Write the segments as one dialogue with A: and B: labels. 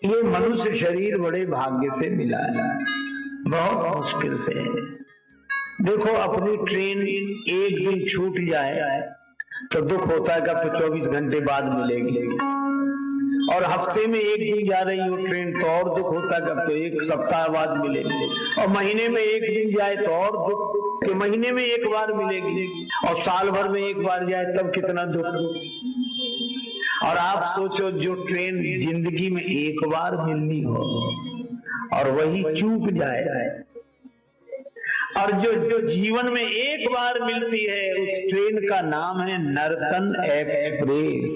A: ये मनुष्य शरीर बड़े भाग्य से मिला है, बहुत मुश्किल से। देखो अपनी ट्रेन एक दिन छूट जाए तो दुख होता है, कब तो 24 घंटे बाद मिलेगी, और हफ्ते में एक दिन जा रही हो ट्रेन तो और दुख होता है, कब तो एक सप्ताह बाद मिलेगी, और महीने में एक दिन जाए तो और दुख कि महीने में एक बार मिलेगी, और साल भर में एक बार जाए तब कितना दुख। और आप सोचो जो ट्रेन जिंदगी में एक बार मिलनी हो और वही चूक जाए, और जो जीवन में एक बार मिलती है उस ट्रेन का नाम है नर्तन एक्सप्रेस।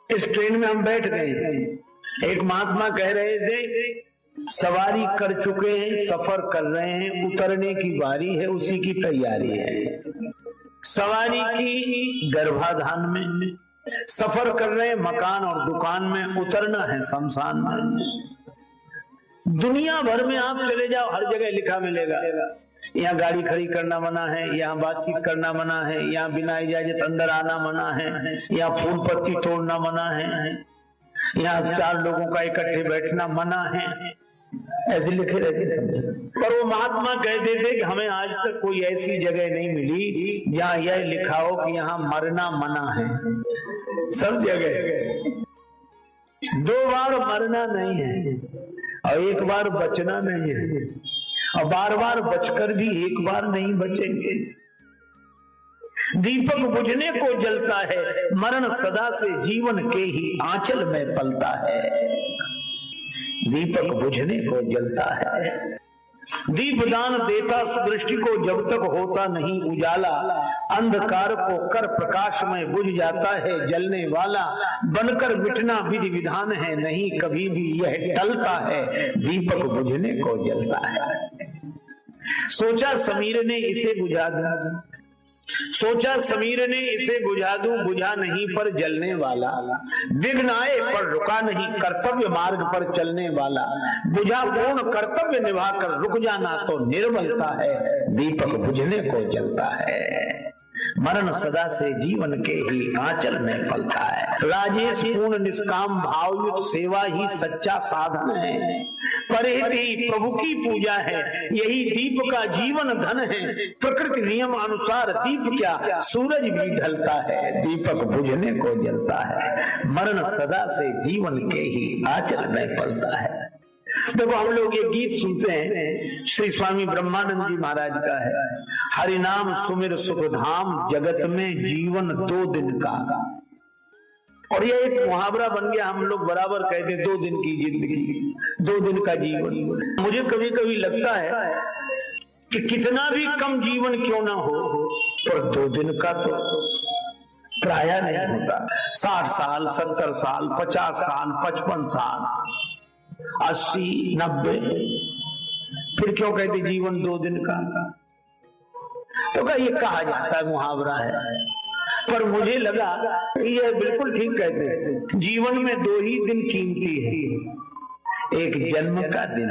A: इस ट्रेन में हम बैठ गए। एक महात्मा कह रहे थे सवारी कर चुके हैं, सफर कर रहे हैं, उतरने की बारी है, उसी की तैयारी है। सवारी की गर्भाधान में, सफर कर रहे हैं मकान और दुकान में, उतरना है शमशान में। दुनिया भर में आप चले जाओ, हर जगह लिखा मिलेगा यहाँ गाड़ी खड़ी करना मना है, यहाँ बातचीत करना मना है, यहाँ बिना इजाजत अंदर आना मना है, यहाँ फूल पत्ती तोड़ना मना है, यहाँ 4 लोगों का इकट्ठे बैठना मना है, ऐसे लिखे रहते थे। पर वो महात्मा कहते थे कि हमें आज तक कोई ऐसी जगह नहीं मिली जहाँ यह लिखा हो कि यहाँ मरना मना है। सब जगह 2 बार मरना नहीं है और 1 बार बचना नहीं है, और बार-बार बचकर भी 1 बार नहीं बचेंगे। दीपक बुझने को जलता है, मरण सदा से जीवन के ही आंचल में पलता है। दीपक बुझने को जलता है, दीपदान देता दृष्टि को जब तक होता नहीं उजाला, अंधकार को कर प्रकाश में बुझ जाता है जलने वाला। बनकर मिटना विधि विधान है, नहीं कभी भी यह टलता है, दीपक बुझने को जलता है। सोचा समीर ने इसे बुझा दूं, सोचा समीर ने इसे बुझा दूं, बुझा नहीं पर जलने वाला। विघ्न आए पर रुका नहीं, कर्तव्य मार्ग पर चलने वाला। बुझा पूर्ण कर्तव्य निभाकर रुक जाना तो निर्मलता है, दीपक बुझने को जलता है। मरण सदा से जीवन के ही आंचल में फलता है। राजेश पूर्ण निष्काम भावयुक्त सेवा ही सच्चा साधन है। परिहित ही प्रभु की पूजा है, यही दीप का जीवन धन है। प्रकृति नियम अनुसार दीप क्या सूरज भी ढलता है, दीपक बुझने को जलता है। मरण सदा से जीवन के ही आंचल में फलता है। देखो हम लोग ये गीत सुनते हैं, श्री स्वामी ब्रह्मानंद जी महाराज का है, हरि नाम सुमिर सुख धाम, जगत में जीवन 2 दिन का। और ये एक मुहावरा बन गया, हम लोग बराबर कहते हैं 2 दिन की जिंदगी, 2 दिन का जीवन। मुझे कभी कभी लगता है कि कितना भी कम जीवन क्यों ना हो, पर 2 दिन का तो प्राय नहीं होता। 60 साल, 70 साल, 50 साल, 55 साल, 80, 90, फिर क्यों कहते जीवन 2 दिन का? तो क्या ये कहा जाता है मुहावरा है, पर मुझे लगा कि ये बिल्कुल ठीक कहते हैं। जीवन में 2 ही दिन कीमती है, एक जन्म का दिन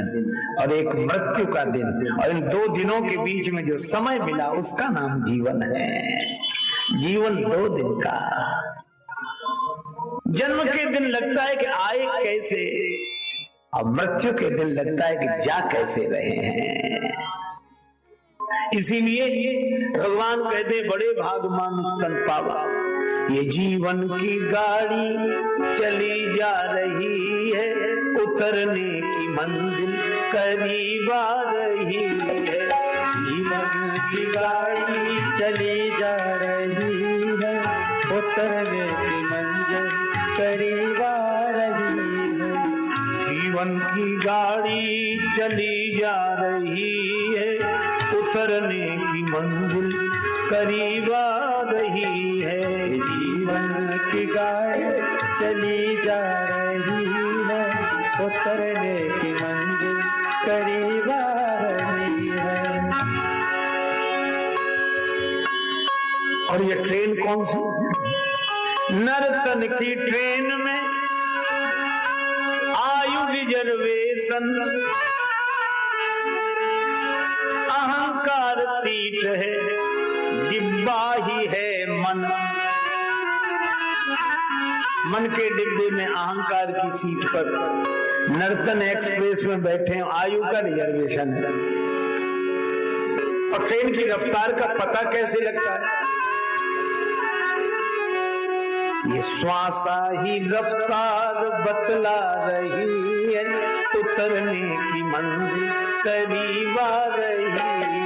A: और एक मृत्यु का दिन, और इन 2 दिनों के बीच में जो समय मिला उसका नाम जीवन है। जीवन 2 दिन का। जन्म के दिन लगता है कि आए कैसे, और मृत्यु के दिन लगता है कि जा कैसे रहे हैं। इसीलिए भगवान कहते बड़े भाग मानुष तन पावा, ये जीवन की गाड़ी चली जा रही है, उतरने की मंजिल करीब आ रही है। जीवन की गाड़ी चली जा रही है, उतरने की मंजिल करीब आ रही है। जीवन की गाड़ी चली जा रही है, उतरने की मंजिल करीब आ रही है। जीवन की गाड़ी चली जा रही है, उतरने की मंजिल करीब आ रही है। और ये ट्रेन कौन सी? नर्तन की ट्रेन में आयु रिजर्वेशन, अहंकार सीट है, डिब्बा ही है मन। मन के डिब्बे में अहंकार की सीट पर नर्तन एक्सप्रेस में बैठे हैं, आयु का रिजर्वेशन है और ट्रेन की रफ्तार का पता कैसे लगता है? ये श्वासा ही रफ्तार बतला रही है, उतरने की मंजिल करीब आ रही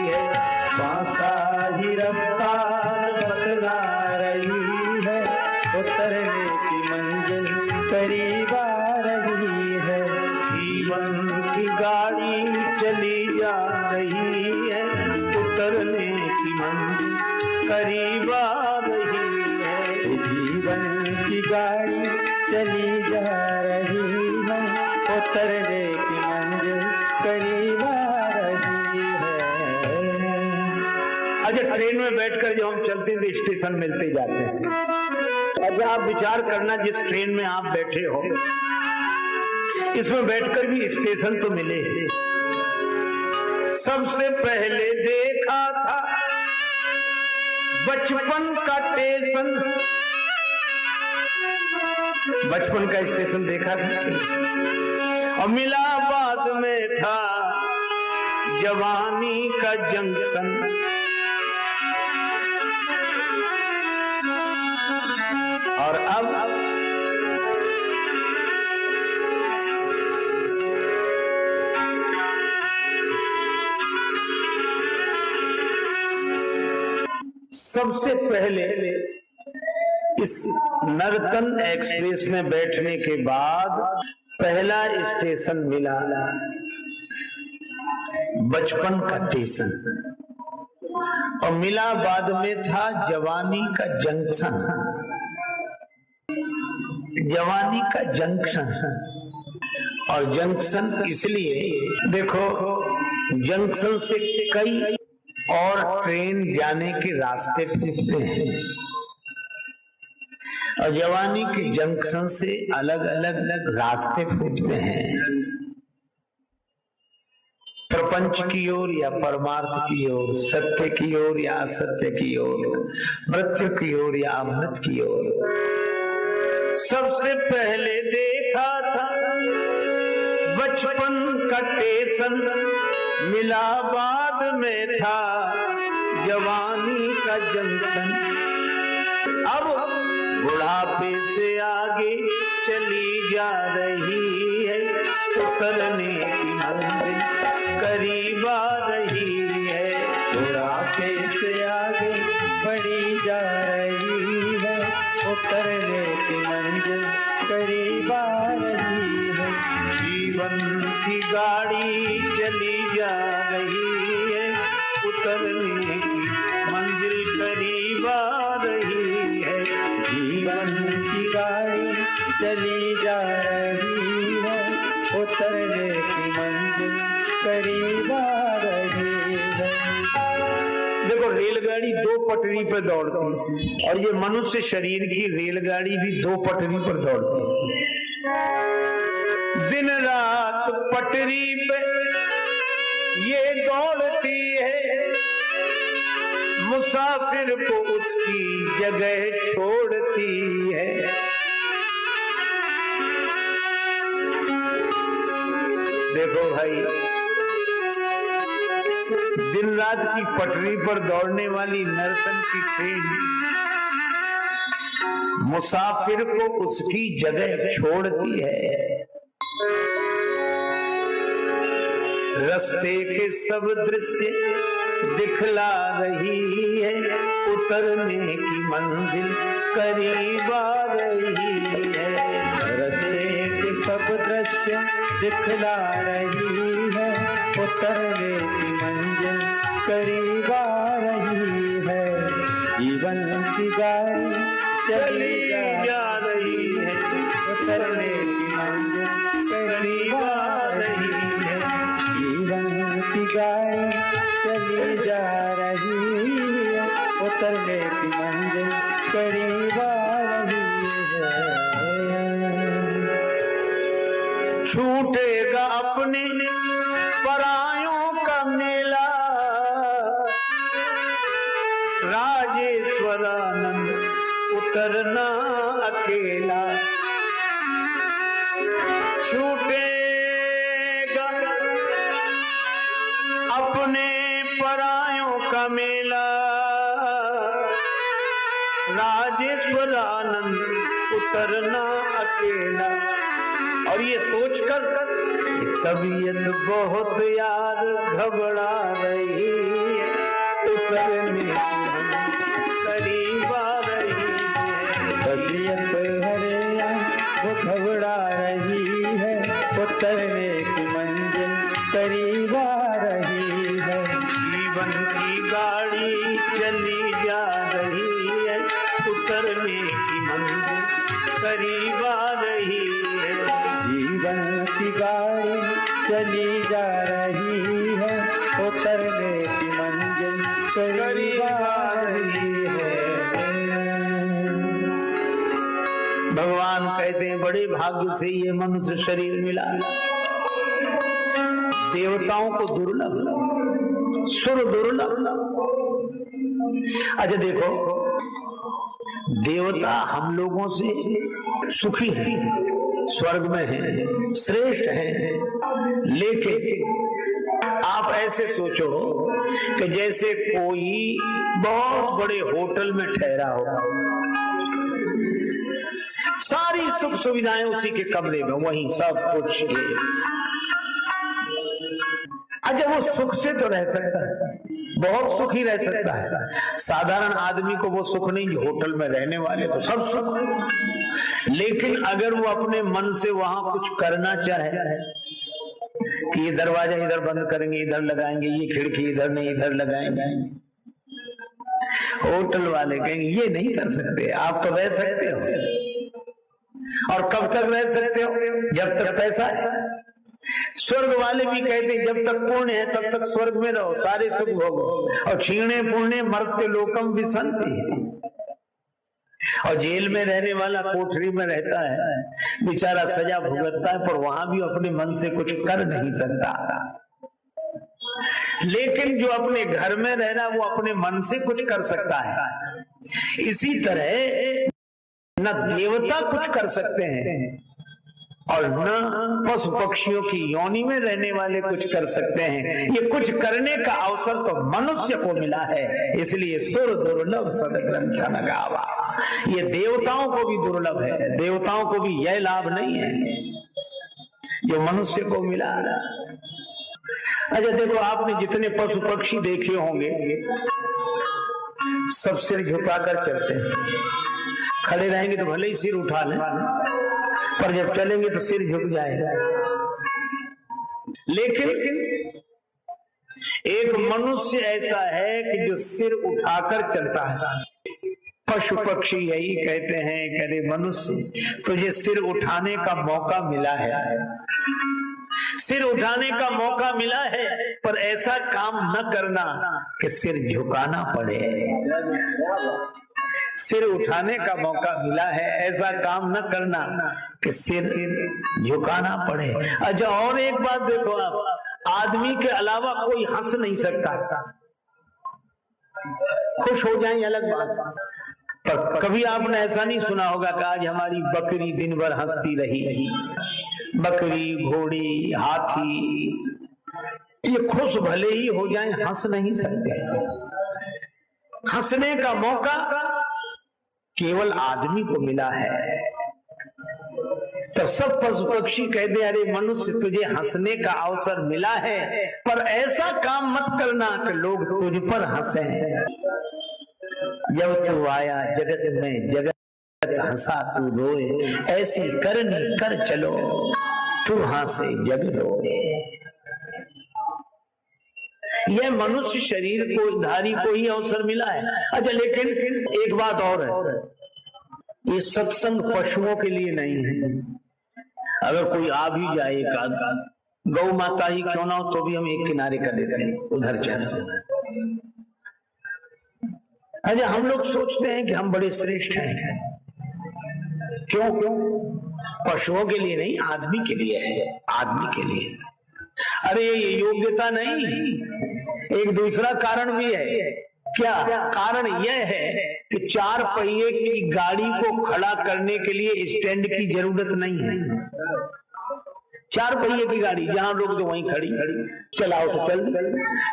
A: है। श्वासा ही रफ्तार बतला रही है, उतरने की मंजिल करीब आ रही है। जीवन की गाड़ी चली जा रही है, उतरने की मंजिल करीब आ रही है। जीवन की गाड़ी चली जा रही है, उतरने की मंजिल करीब आ रही है। अच्छा, ट्रेन में बैठकर जब हम चलते हैं तो स्टेशन मिलते जाते हैं। अब आप विचार करना, जिस ट्रेन में आप बैठे हो इसमें बैठकर भी स्टेशन तो मिले। सबसे पहले देखा था बचपन का स्टेशन, बचपन का स्टेशन देखा था, और मिला बाद में था जवानी का जंक्शन। और अब सबसे पहले इस नर्तन एक्सप्रेस में बैठने के बाद पहला स्टेशन मिला बचपन का स्टेशन, और मिला बाद में था जवानी का जंक्शन। जवानी का जंक्शन, और जंक्शन इसलिए देखो, जंक्शन से कई और ट्रेन जाने के रास्ते फूटते हैं, और जवानी के जंक्शन से अलग अलग रास्ते फूटते हैं, प्रपंच की ओर या परमार्थ की ओर, सत्य की ओर या असत्य की ओर, मृत्यु की ओर या अमृत की ओर। सबसे पहले देखा था बचपन का स्टेशन, मिला बाद में था जवानी का जंक्शन। अब बुढ़ापे से आगे चली जा रही है, उतरने की मंजिल करीब आ रही है। बुढ़ापे से आगे बढ़ी जा रही है, उतरने की मंजिल करीब आ रही है। जीवन की गाड़ी चली जा रही है, उतरने की मंजिल करीब आ रही है। जीवन की गाड़ी चली जा रही है, उतरने की मंजिल करीब आ रही है। देखो, रेलगाड़ी दो पटरी पर दौड़ती है, और ये मनुष्य शरीर की रेलगाड़ी भी दो पटरी पर दौड़ती है। दिन रात पटरी पे ये दौड़ती है, मुसाफिर को उसकी जगह छोड़ती है। देखो भाई, दिन रात की पटरी पर दौड़ने वाली नर्तन की ट्रेन मुसाफिर को उसकी जगह छोड़ती है। रास्ते के सब दृश्य दिखला रही है, उतरने की मंजिल करीब आ रही है। रास्ते के सब दृश्य दिखला रही है, उतरने की मंजिल करीब आ रही है। जीवन की गाड़ी चली जा रही है, उतरने की मंजिल करीब आ रही है। जीवन की गाड़ी चली जा रही है, उतरने की मंजिल करीब आ रही है। छूटेगा अपने परायों का मेला, राजेश्वरानंद उतरना अकेला, छूटेगा अपने परायों का मेला, राजेश्वरानंद उतरना अकेला। और ये सोचकर तबीयत बहुत यार घबरा रही, उतरने करीब आ रही है, तबीयत हरे वो घबरा रही है, उतरने की मंजिल करीब आ रही है। जीवन की गाड़ी चली जा रही है, उतरने की मंजिल करीब आ रही है। जीवन की गाड़ी चली जा रही है, उतरने की मंजिल करीब आ रही है। भगवान कहते हैं बड़े भाग्य से ये मनुष्य शरीर मिला। देवताओं को दुर्लभ, सुर दुर्लभ। अच्छा देखो, देवता हम लोगों से सुखी हैं, स्वर्ग में हैं, श्रेष्ठ हैं, लेकिन आप ऐसे सोचो कि जैसे कोई बहुत बड़े होटल में ठहरा हो, सारी सुख सुविधाएं उसी के कमरे में, वहीं सब कुछ। अच्छा वो सुख से तो रह सकता है, बहुत सुखी रह सकता है। साधारण आदमी को वो सुख नहीं, होटल में रहने वाले को सब सुख। लेकिन अगर वो अपने मन से वहां कुछ करना चाहे कि ये दरवाजा इधर बंद करेंगे, इधर लगाएंगे, ये खिड़की इधर नहीं इधर लगाएंगे, होटल वाले कहेंगे ये नहीं कर सकते, आप तो रह सकते हो। और कब तक रह सकते हो? जब तक पैसा है। स्वर्ग वाले भी कहते हैं जब तक पुण्य है तब तक स्वर्ग में रहो, सारे सुख भोगो। और क्षीणे पुण्य मर्त्य लोकम विसंति। और जेल में रहने वाला कोठरी में रहता है, बेचारा सजा भुगतता है, पर वहां भी अपने मन से कुछ कर नहीं सकता। लेकिन जो अपने घर में रह रहा वो अपने मन से कुछ कर सकता है। इसी तरह न देवता कुछ कर सकते हैं और न पशु पक्षियों की योनि में रहने वाले कुछ कर सकते हैं। ये कुछ करने का अवसर तो मनुष्य को मिला है, इसलिए सुर दुर्लभ सदग्रंथ न गावा। ये देवताओं को भी दुर्लभ है, देवताओं को भी यह लाभ नहीं है जो मनुष्य को मिला। अच्छा देखो, आपने जितने पशु पक्षी देखे होंगे सब सिर झुकाकर चलते हैं। खड़े रहेंगे तो भले ही सिर उठा लें, पर जब चलेंगे तो सिर झुक जाएगा। लेकिन एक मनुष्य ऐसा है कि जो सिर उठाकर चलता है। पशु पक्षी यही कहते हैं कि अरे मनुष्य, तुझे सिर उठाने का मौका मिला है, सिर उठाने का मौका मिला है, पर ऐसा काम न करना कि सिर झुकाना पड़े। सिर उठाने का मौका मिला है, ऐसा काम न करना कि सिर झुकाना पड़े। अच्छा और एक बात देखो, आप आदमी के अलावा कोई हंस नहीं सकता। खुश हो जाए अलग बात, पर कभी आपने ऐसा नहीं सुना होगा कि आज हमारी बकरी दिन भर हंसती रही। बकरी, घोड़ी, हाथी ये खुश भले ही हो जाए, हंस नहीं सकते। हंसने का मौका केवल आदमी को मिला है। तो सब पशु पक्षी कहते अरे मनुष्य, तुझे हंसने का अवसर मिला है, पर ऐसा काम मत करना कि लोग तुझ पर हंसे। जब तू आया जगत में जगत हंसा तू रोए, ऐसी करनी कर चलो तू हंसे जग रोए। यह मनुष्य शरीर को धारी को ही अवसर मिला है। अच्छा लेकिन एक बात और है, ये सत्संग पशुओं के लिए नहीं है। अगर कोई आ भी जाए, एक गौ माता ही क्यों ना हो, तो भी हम एक किनारे कर देते हैं, उधर चले। अच्छा हम लोग सोचते हैं कि हम बड़े श्रेष्ठ हैं। क्यों? पशुओं के लिए नहीं, आदमी के लिए है, आदमी के लिए। अरे ये योग्यता नहीं, एक दूसरा कारण भी है क्या कारण यह है कि 4 पहिए की गाड़ी को खड़ा करने के लिए स्टैंड की जरूरत नहीं है। 4 पहिए की गाड़ी जहां रोक दो वहीं खड़ी, चलाओ तो चल।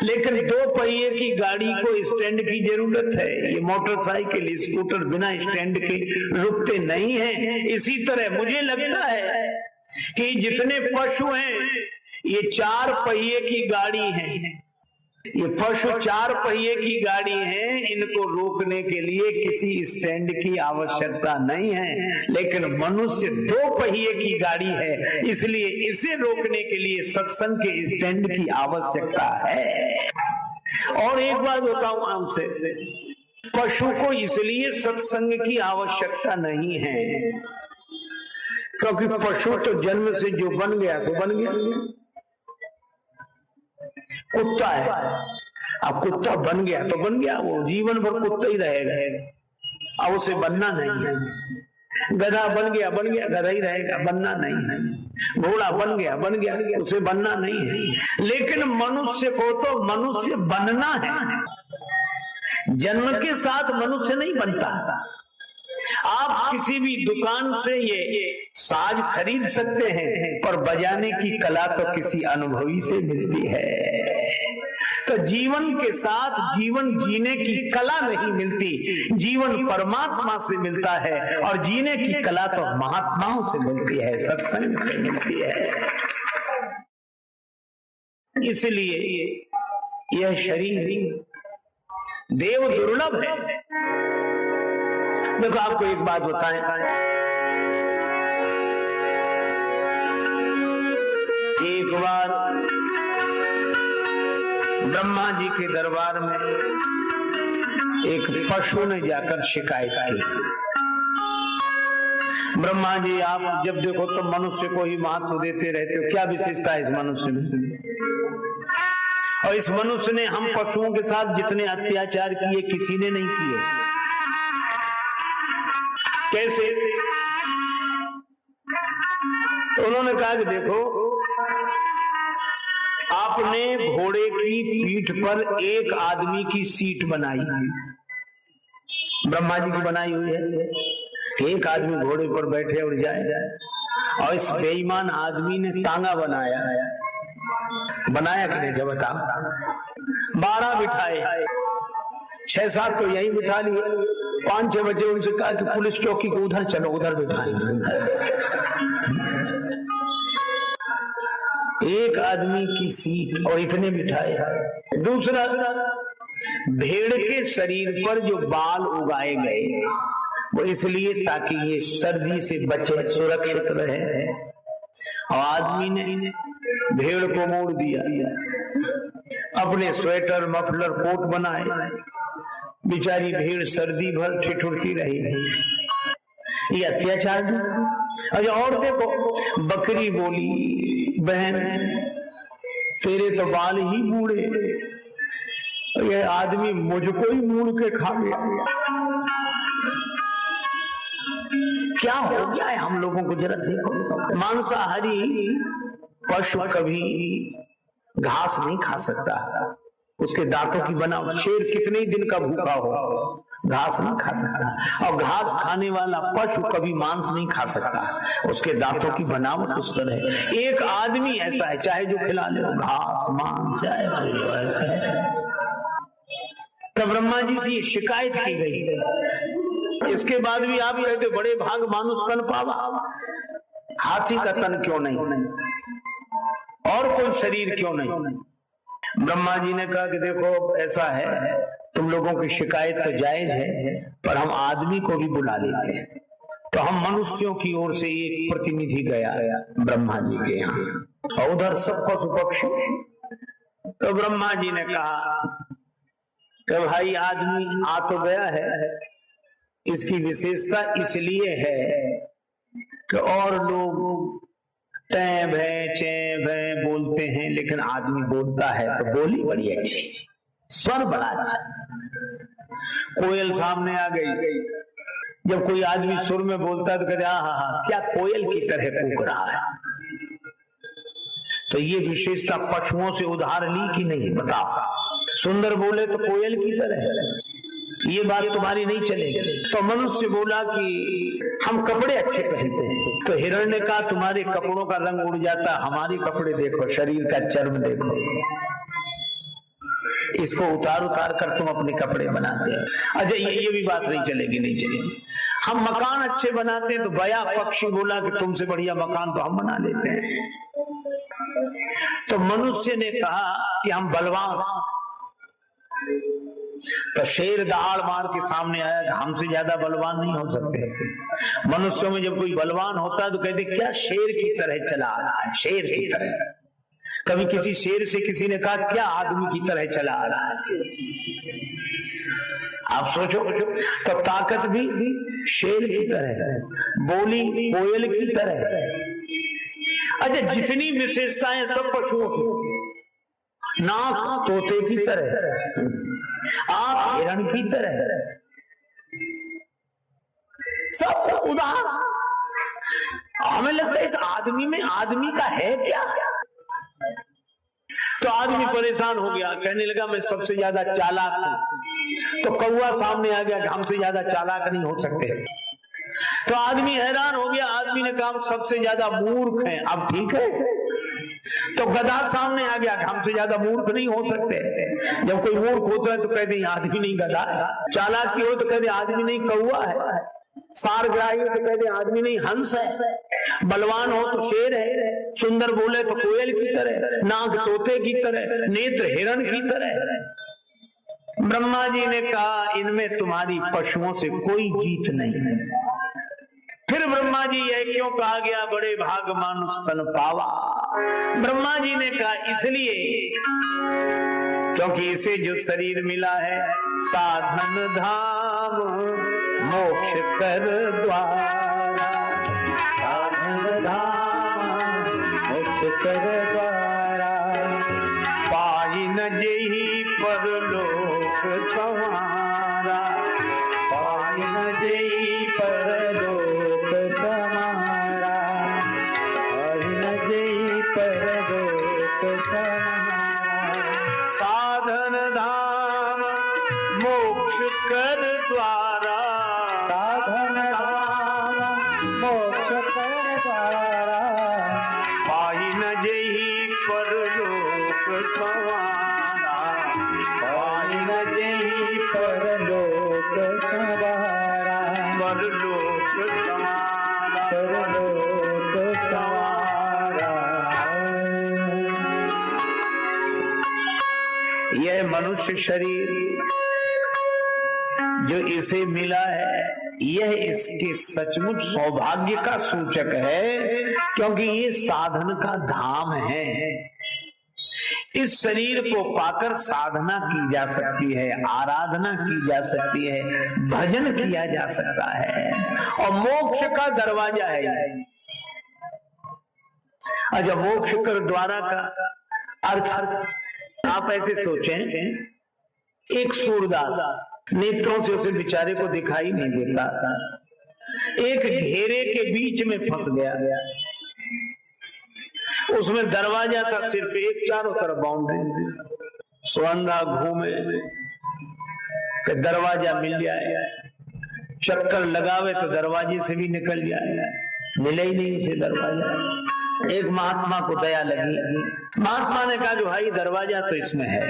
A: लेकिन 2 पहिए की गाड़ी को स्टैंड की जरूरत है। ये मोटरसाइकिल स्कूटर बिना स्टैंड के रुकते नहीं है। इसी तरह मुझे लगता है कि जितने पशु हैं ये 4 पहिए की गाड़ी हैं। ये पशु 4 पहिए की गाड़ी है, इनको रोकने के लिए किसी स्टैंड की आवश्यकता नहीं है। लेकिन मनुष्य 2 पहिए की गाड़ी है, इसलिए इसे रोकने के लिए सत्संग के स्टैंड की आवश्यकता है। और एक बात बताऊं आपसे, पशु को इसलिए सत्संग की आवश्यकता नहीं है क्योंकि पशु तो जन्म से जो बन गया सो बन गया। कुत्ता है, अब कुत्ता बन गया तो बन गया, वो जीवन भर कुत्ता ही रहेगा, अब उसे बनना नहीं है। गधा बन गया गधा ही रहेगा, बनना नहीं है। घोड़ा बन गया उसे बनना नहीं है। लेकिन मनुष्य को तो मनुष्य बनना है। जन्म के साथ मनुष्य नहीं बनता। आप किसी भी दुकान से ये साज खरीद सकते हैं, पर बजाने की कला तो किसी अनुभवी से मिलती है। तो जीवन के साथ जीवन जीने की कला नहीं मिलती, जीवन परमात्मा से मिलता है। और जीने की कला तो महात्माओं से मिलती है, सत्संग से मिलती है। इसलिए यह शरीर देव दुर्लभ है। देखो आपको एक बात बताएं, एक बार ब्रह्मा जी के दरबार में एक पशु ने जाकर शिकायत की, ब्रह्मा जी आप जब देखो तो मनुष्य को ही महत्व देते रहते हो, क्या विशेषता है इस मनुष्य में? और इस मनुष्य ने हम पशुओं के साथ जितने अत्याचार किए किसी ने नहीं किए। कैसे? तो उन्होंने कहा कि देखो, आपने घोड़े की पीठ पर एक आदमी की सीट बनाई, ब्रह्मा जी की बनाई हुई है कि एक आदमी घोड़े पर बैठे और जाए। और इस बेईमान आदमी ने तांगा बनाया कि नहीं? जब बता 12 बिठाए, 6-7 तो यही बिठा लिए, 5-6 बजे उनसे कहा कि पुलिस चौकी को उधर चलो, उधर बिठाएंगे। एक आदमी की सीट और इतने बिठाए। दूसरा, भेड़ के शरीर पर जो बाल उगाए गए वो इसलिए ताकि ये सर्दी से बचे, सुरक्षित रहे। और आदमी ने भेड़ को मोड़ दिया, अपने स्वेटर मफलर कोट बनाए, बेचारी भेड़ सर्दी भर ठिठुरती रही। ये अत्याचार है। अच्छा और देखो, बकरी बोली, बहन तेरे तो बाल ही बूढ़े, ये आदमी मुझको ही मूड़ के खा गया। क्या हो गया है हम लोगों को, जरा देखो। मांसाहारी पशु कभी घास नहीं खा सकता, उसके दांतों की बनावट। शेर कितने ही दिन का भूखा हो घास नहीं खा सकता, और घास खाने वाला पशु कभी मांस नहीं खा सकता, उसके दांतों की बनावट उस तरह है। एक आदमी ऐसा है, चाहे जो खिला ले घास मांस चाहे। तब ब्रह्मा जी से शिकायत की गई। इसके बाद भी आप कहते बड़े भाग मानुष तन पावा, हाथी का तन क्यों नहीं, और कोई शरीर क्यों नहीं? ब्रह्मा जी ने कहा कि देखो ऐसा है, तुम लोगों की शिकायत तो जायज है, पर हम आदमी को भी बुला लेते हैं। तो हम मनुष्यों की ओर से एक प्रतिनिधि गया ब्रह्मा जी के यहाँ, और उधर सब पशु पक्षी। तो ब्रह्मा जी ने कहा कि भाई आदमी आ तो गया है, इसकी विशेषता इसलिए है कि और लोग टैं भैं चैं भैं बोलते हैं, लेकिन आदमी बोलता है तो बोली बड़ी अच्छी, स्वर बड़ा अच्छा। कोयल सामने आ गई, जब कोई आदमी सुर में बोलता है तो कहते हाँ क्या कोयल की तरह कूक रहा है। तो ये विशेषता पशुओं से उधार ली कि नहीं, बताओ। सुंदर बोले तो कोयल की तरह, ये बात तुम्हारी नहीं चलेगी। तो मनुष्य बोला कि हम कपड़े अच्छे पहनते हैं। तो हिरण ने कहा तुम्हारे कपड़ों का रंग उड़ जाता, हमारे कपड़े देखो, शरीर का चर्म देखो, इसको उतार उतार कर तुम अपने कपड़े बनाते हैं। अच्छा ये भी बात नहीं चलेगी, नहीं चलेगी। हम मकान अच्छे बनाते हैं। तो बया पक्षी बोला कि तुमसे बढ़िया मकान तो हम बना लेते हैं। तो मनुष्य ने कहा कि हम बलवान। तो शेर दहाड़ मार के सामने आया कि हमसे ज्यादा बलवान नहीं हो सकते। मनुष्यों में जब कोई बलवान होता है तो कहते क्या शेर की तरह चला आ रहा है, शेर की तरह। कभी किसी शेर से किसी ने कहा क्या आदमी की तरह चला आ रहा है। आप सोचो, तो ताकत भी शेर की तरह है, बोली कोयल की तरह है। अच्छा जितनी विशेषताएं सब पशुओं की, नाक तोते की तरह, आंख हिरण की तरह, सब उदाहरण। हमें लगता है इस आदमी में आदमी का है क्या। तो आदमी परेशान हो गया, कहने लगा मैं सबसे ज्यादा चालाक हूं। तो कौवा सामने आ गया कि हमसे ज्यादा चालाक नहीं हो सकते। तो आदमी हैरान हो गया, आदमी ने कहा सबसे ज्यादा मूर्ख हैं। अब ठीक है। तो गधा सामने आ गया कि हमसे ज्यादा मूर्ख नहीं हो सकते। जब कोई मूर्ख होता है तो कहते हैं आदमी नहीं गधा है, चालाकी हो तो कहते आदमी नहीं कौवा है, सारग्राही हो तो कहते आदमी नहीं हंस है, बलवान हो तो शेर है, सुंदर बोले तो कोयल की तरह, नाक तोते की तरह, नेत्र हिरण की तरह। ब्रह्मा जी ने कहा इनमें तुम्हारी पशुओं से कोई जीत नहीं है। फिर ब्रह्मा जी यह क्यों कहा गया बड़े भाग मानुष तन पावा। ब्रह्मा जी ने कहा इसलिए क्योंकि इसे जो शरीर मिला है साधन धाम मोक्ष कर द्वारा, साधन धाम मोक्ष कर द्वारा, पाई न जेहि परलोक संवारा, पाई न जेहि परलोक संवारा, पाई न जेहि परलोक संवारा। साधन धाम मोक्ष कर द्वारा, साधन धाम मोक्ष कर द्वारा, पाई न जेहि परलोक संवारा, पाई न जेहि परलोक संवारा, परलोक संवारा, परलोक संवारा। यह मनुष्य शरीर जो इसे मिला है यह इसके सचमुच सौभाग्य का सूचक है, क्योंकि ये साधन का धाम है। इस शरीर को पाकर साधना की जा सकती है, आराधना की जा सकती है, भजन किया जा सकता है और मोक्ष का दरवाजा है। अच्छा मोक्ष कर द्वारा का अर्थ आप ऐसे सोचें, एक सूरदास नेत्रों से उसे बेचारे को दिखाई नहीं देता, एक घेरे के बीच में फंस गया, उसमें दरवाजा था सिर्फ एक, चारों तरफ बाउंड्री, सुअंधा घूमे कि दरवाजा मिल जाए, चक्कर लगावे तो दरवाजे से भी निकल जाए, मिले ही नहीं उसे दरवाजा। एक महात्मा को दया लगी, महात्मा ने कहा कि भाई दरवाजा तो इसमें है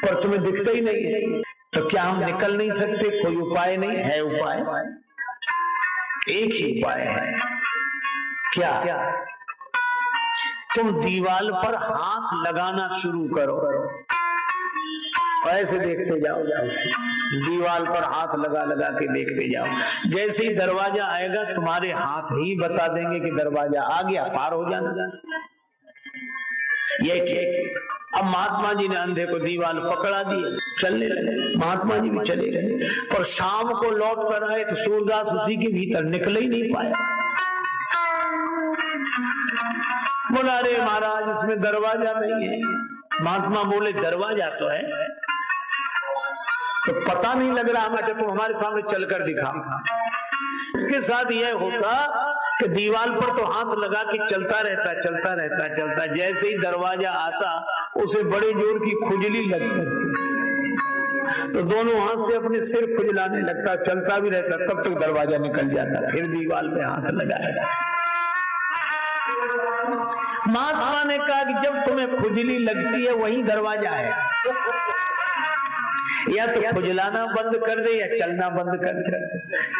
A: पर तुम्हें दिखता ही नहीं है, तो क्या हम निकल नहीं सकते? कोई उपाय नहीं है? उपाय एक ही उपाय है। क्या? तुम दीवाल पर हाथ लगाना शुरू करो, ऐसे देखते जाओ, ऐसे दीवाल पर हाथ लगा लगा के देखते जाओ। जैसे ही दरवाजा आएगा तुम्हारे हाथ ही बता देंगे कि दरवाजा आ गया, पार हो जाना। ये अब महात्मा जी ने अंधे को दीवाल पकड़ा दिए, चलने लगे, महात्मा जी भी चले गए। पर शाम को लौट कर आए तो सूरदास उसी के भीतर निकल ही नहीं पाया। बोला अरे महाराज इसमें दरवाजा नहीं है। महात्मा बोले दरवाजा तो है, तो पता नहीं लग रहा हमें, तुम हमारे सामने चलकर दिखा। इसके साथ यह होता कि दीवार पर तो हाथ लगा के चलता रहता, जैसे ही दरवाजा आता उसे बड़े जोर की खुजली लगती, तो दोनों हाथ से अपने सिर खुजलाने लगता, चलता भी रहता, तब तक दरवाजा निकल जाता, फिर दीवार पे हाथ लगाएगा। महात्मा ने कहा कि जब तुम्हें खुजली लगती है वही दरवाजा है, या तो खुजलाना बंद कर दे या चलना बंद कर दे।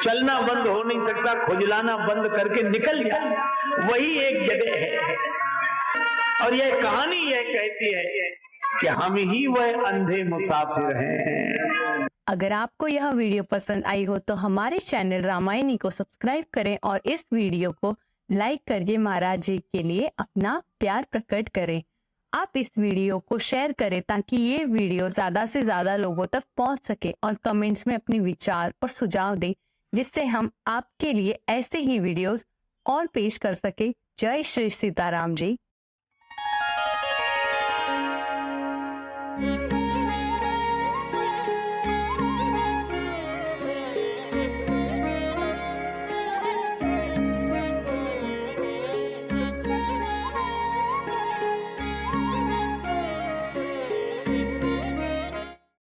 A: चलना बंद हो नहीं सकता, खुजलाना बंद करके निकल जा, वही एक जगह है। और यह कहानी यह कहती है कि हम ही वह अंधे मुसाफिर हैं।
B: अगर आपको यह वीडियो पसंद आई हो तो हमारे चैनल रामायणी को सब्सक्राइब करें और इस वीडियो को लाइक करके महाराज जी के लिए अपना प्यार प्रकट करें। आप इस वीडियो को शेयर करें ताकि ये वीडियो ज्यादा से ज्यादा लोगों तक पहुंच सके, और कमेंट्स में अपने विचार और सुझाव दें, जिससे हम आपके लिए ऐसे ही वीडियोस और पेश कर सके। जय श्री सीताराम जी।